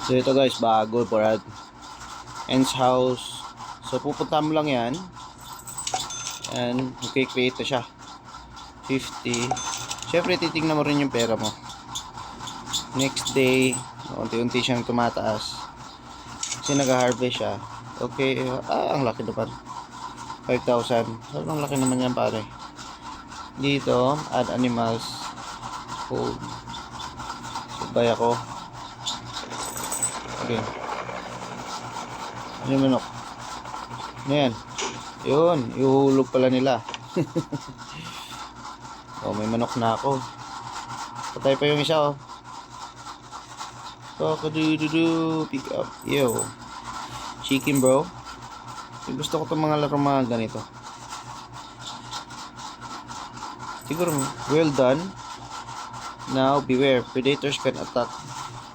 So ito guys, bago Brad Ends house. So pupunta mo lang yan. And okay, create na siya 50. Syempre titignan mo rin yung pera mo. Next day, unti-unti siyang tumataas kasi nag-harvest siya. Okay, ang laki naman, 5,000. Sobrang laki naman yan pare. Dito, add animals, food. Subay ako. Okay. Ano yung manok? Ano yan? Yun, ihuhulog pala nila. Oh, may manok na ako. Patay pa yung isa oh. Kakadududu, pick up. Yo. Chicken bro. Gusto ko itong mga laro mga ganito. Siguro, well done. Now, beware. Predators can attack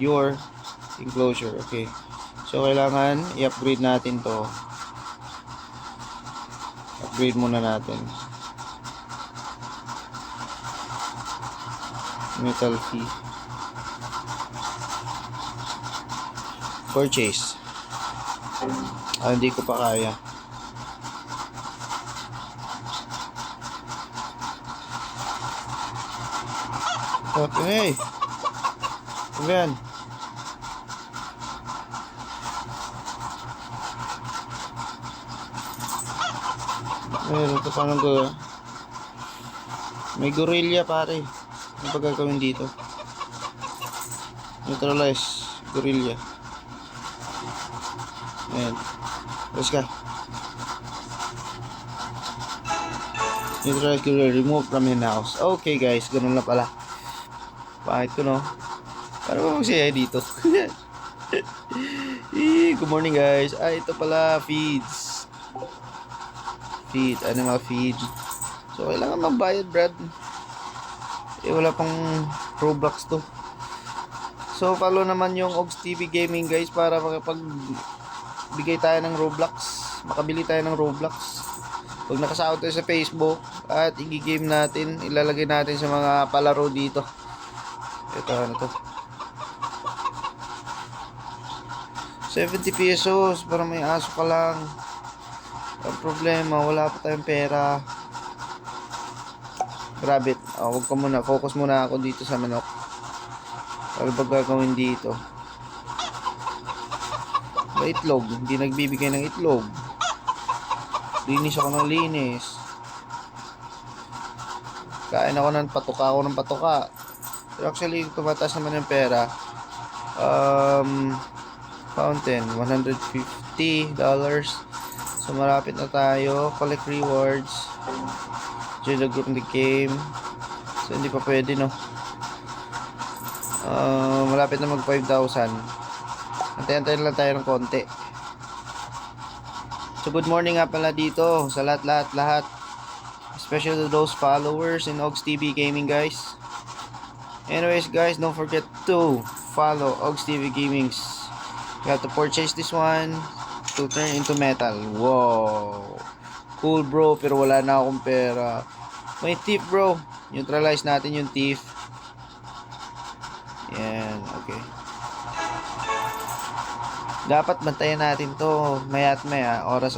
your enclosure. Okay. So, kailangan i-upgrade natin to. Upgrade muna natin. Metal fee. Purchase. Hindi ko pa kaya. Okay. Ano yan? Meron ito parang ko. May gorilla pare. Ano pa gagawin dito? Neutralize gorilla. Ayan. Let's go. Neutralize gorilla. Remove from the house. Okay guys, ganun na pala. Bakit ko no? Paano ba magsaya dito? Good morning guys. Ito pala feeds. Feed, animal feed. So kailangan magbayad Brad. Wala pang Roblox to. So follow naman yung Ogs TV Gaming guys para makapagbigay tayo ng Roblox. Makabili tayo ng Roblox. Pag nakasahod tayo sa Facebook at i-game natin, ilalagay natin sa mga palaro dito. Ito ano to? 70 pesos para may aso ka lang. Ang problema, wala pa tayong pera. Rabbit. Huwag ka muna. Focus muna ako dito sa manok. Ano ba gagawin dito? May itlog. Hindi nagbibigay ng itlog. Linis ako ng linis. Kain ako ng patuka. Pero actually, tumataas naman yung pera. Fountain. $150. So malapit na tayo. Collect rewards. Join the group in the game. So hindi pa pwede no. Malapit na mag 5,000. Antayin lang tayo ng konti. So good morning nga pala dito sa lahat. Especially to those followers in Ogs TV Gaming guys. Anyways guys, don't forget to follow Ogs TV Gaming. You have to purchase this one to turn into metal. Wow, cool bro, pero wala na akong pera. May tip bro, neutralize natin yung thief. Yan, okay. Dapat bantayan natin to maya't maya, oras.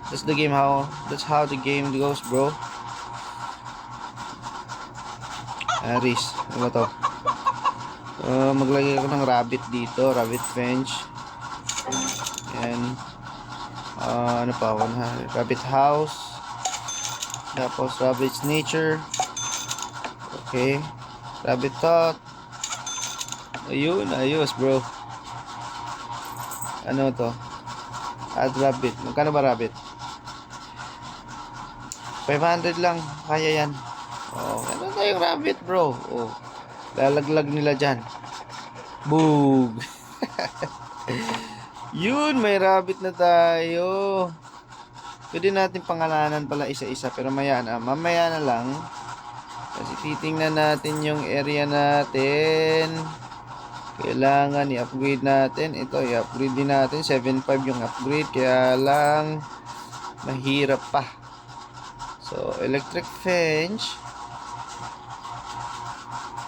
That's how the game goes bro. Aris, ano ba to? Maglagay ako ng rabbit dito, rabbit fence. And ano pa, rabbit house. Tapos rabbit's nature. Okay. Rabbit tot. Ayun, ayos bro. Ano to? Add rabbit. Magkano ba rabbit? 500 lang. Kaya yan. Oh, ano tayong rabbit bro? Oh. Lalaglag nila dyan. Boog. Yun, may rabbit na tayo. Pwede natin pangalanan pala isa-isa. Pero mamaya na lang. Kasi titingnan natin yung area natin. Kailangan i-upgrade natin. Ito, i-upgrade din natin. 7.5 yung upgrade. Kaya lang, mahirap pa. So, electric fence.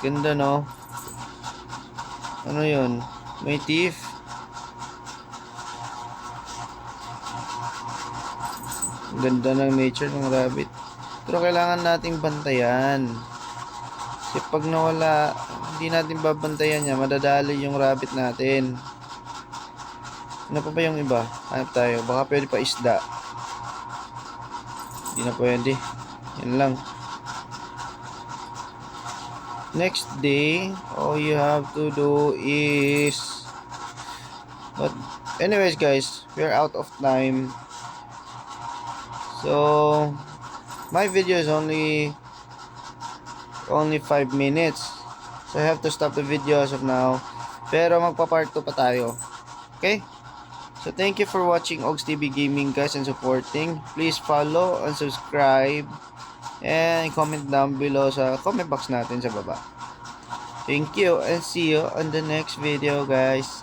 Ganda no. Ano yun? May teeth. Ganda ng nature ng rabbit. Pero kailangan nating bantayan. Kasi pag nawala, hindi natin babantayan niya, madadali yung rabbit natin. Ano pa ba yung iba? Hanap tayo. Baka pwede pa isda. Hindi na pwede. Yan lang. Next day, all you have to do is... But anyways guys, we're out of time. So, my video is only 5 minutes. So, I have to stop the video as of now. Pero magpa-part 2 pa tayo. Okay? So, thank you for watching Ogs TV Gaming guys and supporting. Please follow and subscribe. And comment down below sa comment box natin sa baba. Thank you and see you on the next video guys.